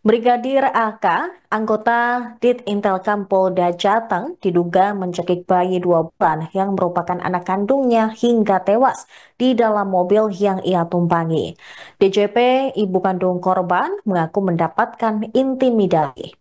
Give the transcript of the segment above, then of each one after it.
Brigadir AK, anggota Ditintelkam Polda Jateng, diduga mencekik bayi 2 bulan yang merupakan anak kandungnya hingga tewas di dalam mobil yang ia tumpangi. DJP, ibu kandung korban, mengaku mendapatkan intimidasi.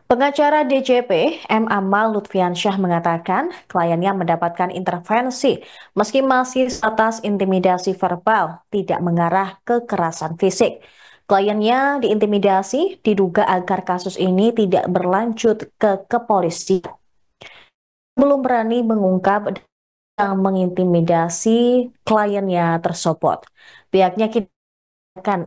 Pengacara DJP, M. Amal Lutfiansyah mengatakan kliennya mendapatkan intervensi meski masih atas intimidasi verbal, tidak mengarah ke kekerasan fisik. Kliennya diintimidasi diduga agar kasus ini tidak berlanjut ke kepolisian. Belum berani mengungkap yang mengintimidasi kliennya tersebut. Pihaknya akan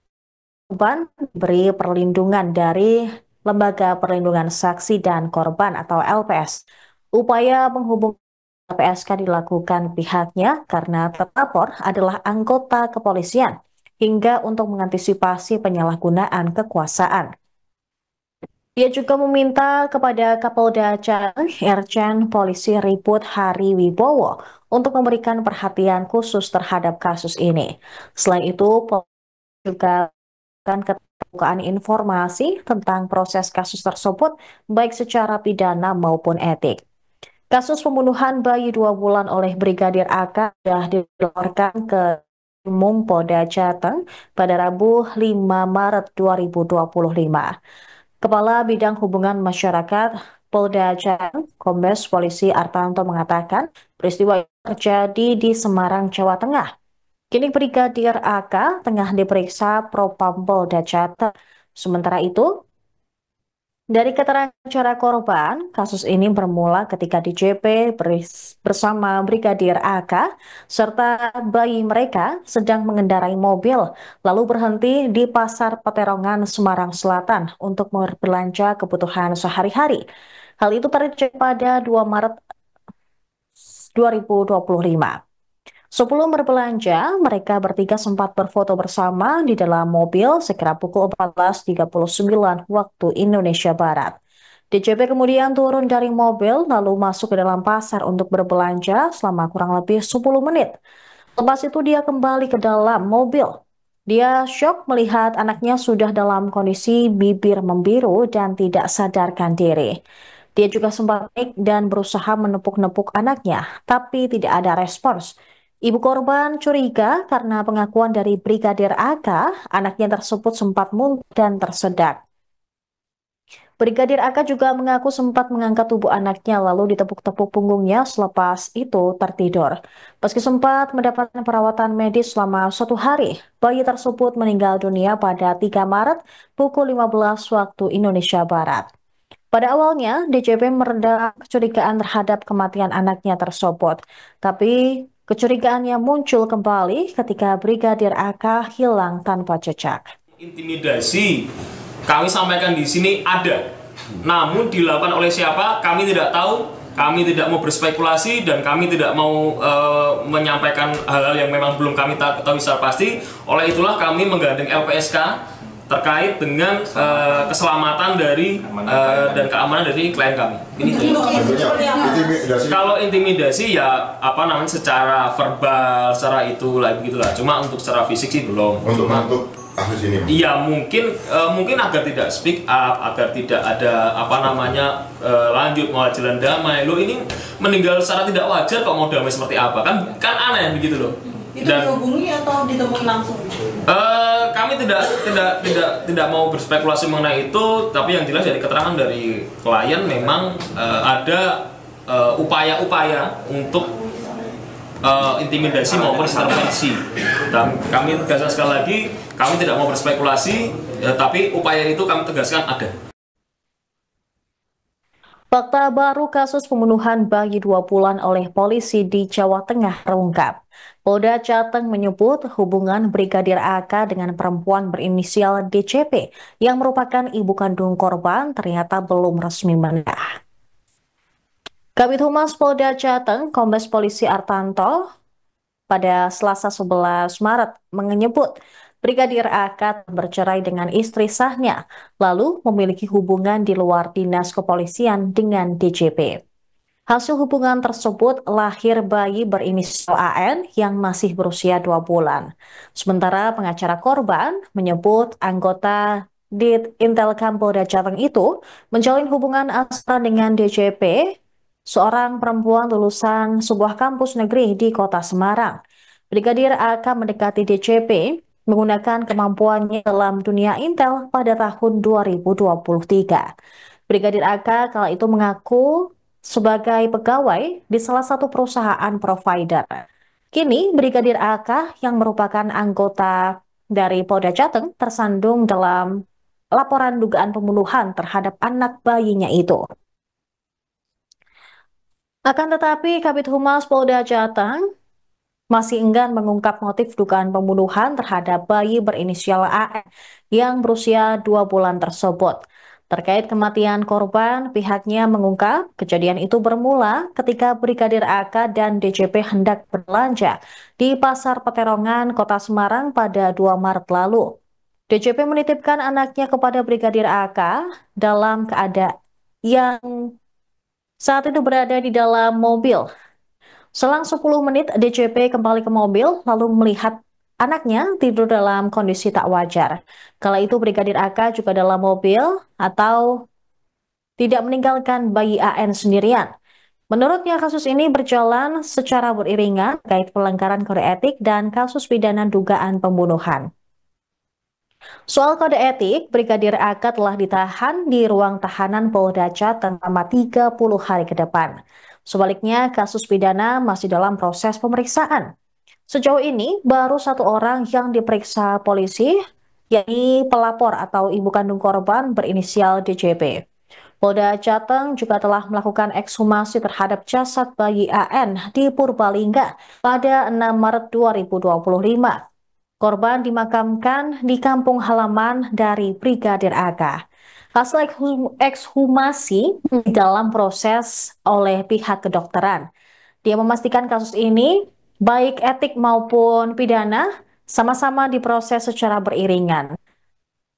beri perlindungan dari Lembaga Perlindungan Saksi dan Korban atau LPS. Upaya penghubungan LPSK dilakukan pihaknya karena terlapor adalah anggota kepolisian hingga untuk mengantisipasi penyalahgunaan kekuasaan. Ia juga meminta kepada Kapolda Jateng, Irjen Polisi Riput Hari Wibowo untuk memberikan perhatian khusus terhadap kasus ini. Selain itu, Polisi juga keterbukaan informasi tentang proses kasus tersebut, baik secara pidana maupun etik. Kasus pembunuhan bayi 2 bulan oleh Brigadir AK sudah dilaporkan ke Umum Polda Jateng pada Rabu 5 Maret 2025. Kepala Bidang Hubungan Masyarakat Polda Jateng, Kombes Polisi Artanto mengatakan peristiwa itu terjadi di Semarang, Jawa Tengah. Kini Brigadir AK tengah diperiksa Propam Polda Jateng. Sementara itu, dari keterangan cara korban, kasus ini bermula ketika DJP bersama Brigadir AK serta bayi mereka sedang mengendarai mobil, lalu berhenti di Pasar Peterongan, Semarang Selatan untuk berbelanja kebutuhan sehari-hari. Hal itu terjadi pada 2 Maret 2025. Sebelum berbelanja, mereka bertiga sempat berfoto bersama di dalam mobil sekira pukul 14.39 waktu Indonesia Barat. DJP kemudian turun dari mobil lalu masuk ke dalam pasar untuk berbelanja selama kurang lebih 10 menit. Lepas itu dia kembali ke dalam mobil. Dia syok melihat anaknya sudah dalam kondisi bibir membiru dan tidak sadarkan diri. Dia juga sempat panik dan berusaha menepuk-nepuk anaknya, tapi tidak ada respons. Ibu korban curiga karena pengakuan dari Brigadir AK, anaknya tersebut sempat muntah dan tersedak. Brigadir AK juga mengaku sempat mengangkat tubuh anaknya lalu ditepuk-tepuk punggungnya selepas itu tertidur. Meski sempat mendapatkan perawatan medis selama 1 hari, bayi tersebut meninggal dunia pada 3 Maret pukul 15 waktu Indonesia Barat. Pada awalnya, DJP meredam kecurigaan terhadap kematian anaknya tersebut. Tapi kecurigaannya muncul kembali ketika Brigadir AK hilang tanpa jejak. Intimidasi kami sampaikan di sini ada, namun dilakukan oleh siapa kami tidak tahu, kami tidak mau berspekulasi dan kami tidak mau menyampaikan hal-hal yang memang belum kami ketahui secara pasti. Oleh itulah kami menggandeng LPSK terkait dengan keselamatan dari dan keamanan dari klien kami. Ini kalau intimidasi ya apa namanya secara verbal, secara itu lah begitulah. Cuma untuk secara fisik sih belum. Untuk kasus ini. Iya mungkin agar tidak speak up, agar tidak ada apa namanya lanjut mau jalan damai. Lo ini meninggal secara tidak wajar kok mau damai seperti apa? Kan aneh begitu loh. Itu dihubungi atau ditemui langsung? Kami tidak mau berspekulasi mengenai itu, tapi yang jelas dari keterangan dari klien memang ada upaya-upaya untuk intimidasi maupun intervensi. Dan kami tegaskan sekali lagi, kami tidak mau berspekulasi, tapi upaya itu kami tegaskan ada. Fakta baru kasus pembunuhan bayi 2 bulan oleh polisi di Jawa Tengah terungkap. Polda Jateng menyebut hubungan Brigadir AK dengan perempuan berinisial DCP yang merupakan ibu kandung korban ternyata belum resmi menikah. Kabid Humas Polda Jateng, Kombes Polisi Artanto, pada Selasa 11 Maret menyebut Brigadir AK bercerai dengan istri sahnya, lalu memiliki hubungan di luar dinas kepolisian dengan DJP. Hasil hubungan tersebut lahir bayi berinisial AN yang masih berusia 2 bulan. Sementara pengacara korban menyebut anggota Dit Intel Polda Jateng itu menjalin hubungan asmara dengan DJP, seorang perempuan lulusan sebuah kampus negeri di kota Semarang. Brigadir AK mendekati DJP menggunakan kemampuannya dalam dunia intel pada tahun 2023. Brigadir AK kala itu mengaku sebagai pegawai di salah satu perusahaan provider. Kini Brigadir AK yang merupakan anggota dari Polda Jateng tersandung dalam laporan dugaan pembunuhan terhadap anak bayinya itu. Akan tetapi Kabid Humas Polda Jateng masih enggan mengungkap motif dugaan pembunuhan terhadap bayi berinisial AN yang berusia 2 bulan tersebut. Terkait kematian korban, pihaknya mengungkap kejadian itu bermula ketika Brigadir AK dan DJP hendak berbelanja di Pasar Peterongan, Kota Semarang pada 2 Maret lalu. DJP menitipkan anaknya kepada Brigadir AK dalam keadaan yang saat itu berada di dalam mobil. Selang 10 menit, DJP kembali ke mobil lalu melihat anaknya tidur dalam kondisi tak wajar. Kala itu Brigadir AK juga dalam mobil atau tidak meninggalkan bayi AN sendirian. Menurutnya kasus ini berjalan secara beriringan terkait pelanggaran kode etik dan kasus pidana dugaan pembunuhan. Soal kode etik, Brigadir AK telah ditahan di ruang tahanan Polda Jateng selama 30 hari ke depan. Sebaliknya, kasus pidana masih dalam proses pemeriksaan. Sejauh ini, baru 1 orang yang diperiksa polisi, yakni pelapor atau ibu kandung korban berinisial DJP. Polda Jateng juga telah melakukan ekshumasi terhadap jasad bayi AN di Purbalingga pada 6 Maret 2025. Korban dimakamkan di kampung halaman dari Brigadir AK. Hasil ekshumasi dalam proses oleh pihak kedokteran. Dia memastikan kasus ini, baik etik maupun pidana, sama-sama diproses secara beriringan.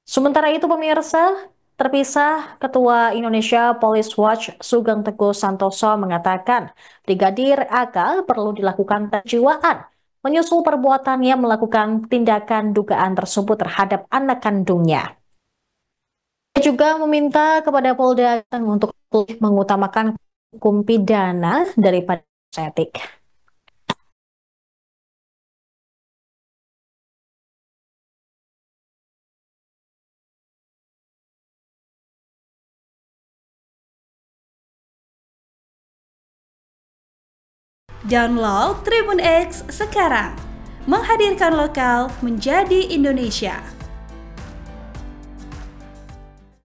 Sementara itu pemirsa, terpisah Ketua Indonesia Police Watch Sugeng Teguh Santoso mengatakan Brigadir AK perlu dilakukan kejiwaan menyusul perbuatannya melakukan tindakan dugaan tersebut terhadap anak kandungnya. Dia juga meminta kepada Polda untuk mengutamakan hukum pidana daripada etik. Download Tribun X sekarang, menghadirkan lokal menjadi Indonesia.